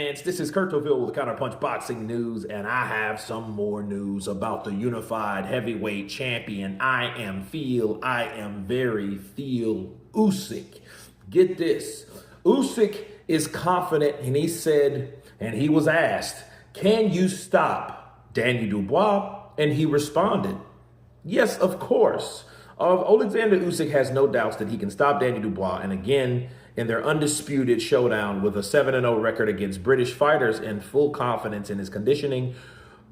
fans, this is Kurt O'Ville with Counterpunch Boxing News, and I have some more news about the unified heavyweight champion. I am very feel Usyk. Get this, Usyk is confident, and he said, and he was asked, can you stop Daniel Dubois? And he responded, yes, of course. Oleksandr Usyk has no doubts that he can stop Daniel Dubois, and again, in their undisputed showdown with a 7-0 record against British fighters and full confidence in his conditioning,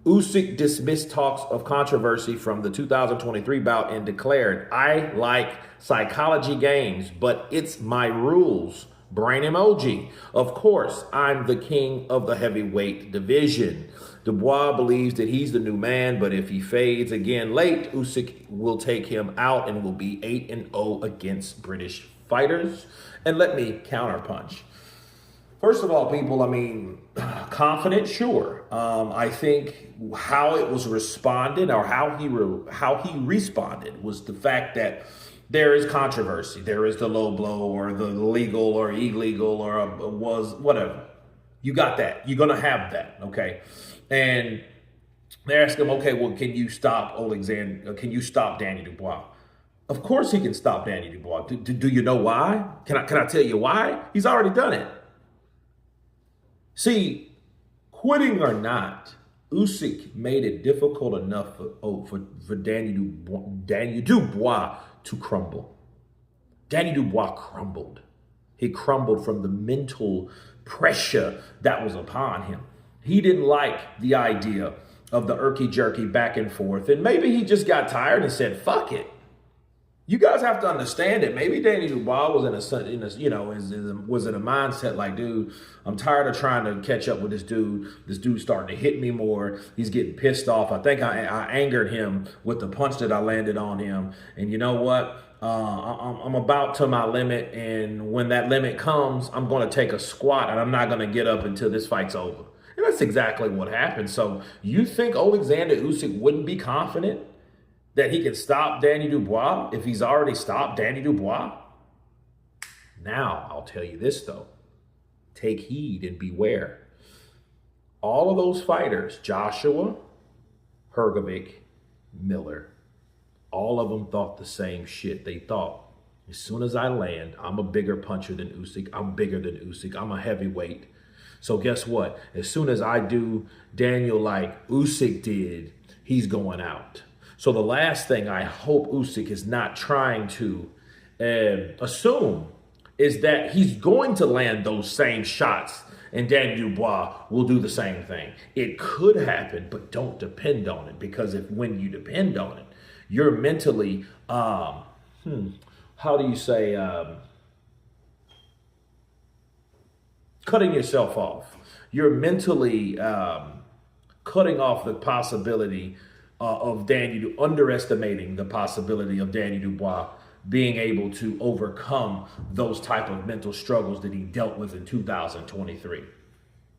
Usyk dismissed talks of controversy from the 2023 bout and declared, I like psychology games, but it's my rules. Brain emoji. Of course, I'm the king of the heavyweight division. Dubois believes that he's the new man, but if he fades again late, Usyk will take him out and will be 8-0 against British fighters. And let me counterpunch. First of all, people, I mean, confident, sure. I think how it was responded or how he responded was the fact that there is controversy. There is the low blow or the legal or illegal or was whatever. You got that. You're going to have that, okay? And they ask him, okay, well, can you stop Oleksandr? Can you stop Daniel Dubois? Of course he can stop Daniel Dubois. Do you know why? Can I tell you why? He's already done it. See, quitting or not, Usyk made it difficult enough for Daniel Dubois to crumble. Daniel Dubois crumbled. He crumbled from the mental pressure that was upon him. He didn't like the idea of the irky-jerky back and forth, and maybe he just got tired and said, fuck it. You guys have to understand it. Maybe Daniel Dubois was was in a mindset like, dude, I'm tired of trying to catch up with this dude. This dude's starting to hit me more. He's getting pissed off. I think I angered him with the punch that I landed on him. And you know what? I'm about to my limit. And when that limit comes, I'm going to take a squat and I'm not going to get up until this fight's over. And that's exactly what happened. So you think Oleksandr Usyk wouldn't be confident that he can stop Daniel Dubois if he's already stopped Daniel Dubois? Now, I'll tell you this, though. Take heed and beware. All of those fighters, Joshua, Hrgovic, Miller, all of them thought the same shit. They thought, as soon as I land, I'm a bigger puncher than Usyk. I'm bigger than Usyk. I'm a heavyweight. So guess what? As soon as I do Daniel like Usyk did, he's going out. So the last thing I hope Usyk is not trying to assume is that he's going to land those same shots and Daniel Dubois will do the same thing. It could happen, but don't depend on it, because when you depend on it, you're mentally, how do you say, cutting yourself off. You're mentally cutting off the possibility underestimating the possibility of Daniel Dubois being able to overcome those type of mental struggles that he dealt with in 2023.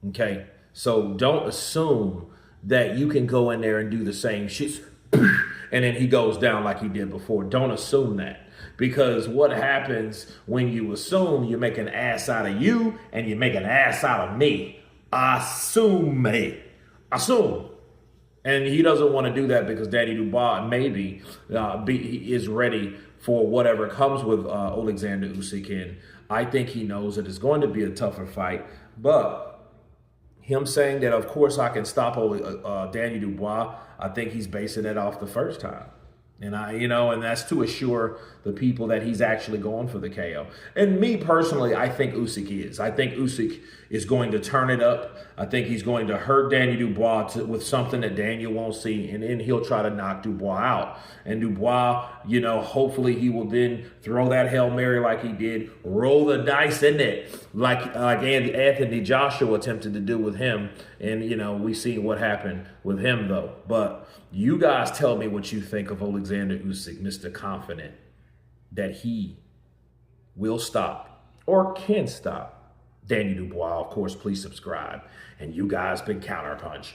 Okay? So don't assume that you can go in there and do the same shit and then he goes down like he did before. Don't assume that. Because what happens when you assume, you make an ass out of you and you make an ass out of me. Assume. And he doesn't want to do that because Daniel Dubois maybe is ready for whatever comes with Oleksandr Usyk. And I think he knows that it's going to be a tougher fight. But him saying that, of course, I can stop Daniel Dubois, I think he's basing it off the first time. And and that's to assure the people that he's actually going for the KO. And me personally, I think Usyk is. I think Usyk is going to turn it up. I think he's going to hurt Daniel Dubois with something that Daniel won't see, and then he'll try to knock Dubois out. And Dubois, hopefully he will then throw that Hail Mary like he did, roll the dice in it, like Anthony Joshua attempted to do with him. And, we see what happened with him, though. But you guys tell me what you think of Oleksandr Usyk, Mr. Confident, that he will stop or can stop Daniel Dubois. Of course, please subscribe. And you guys been Counterpunch.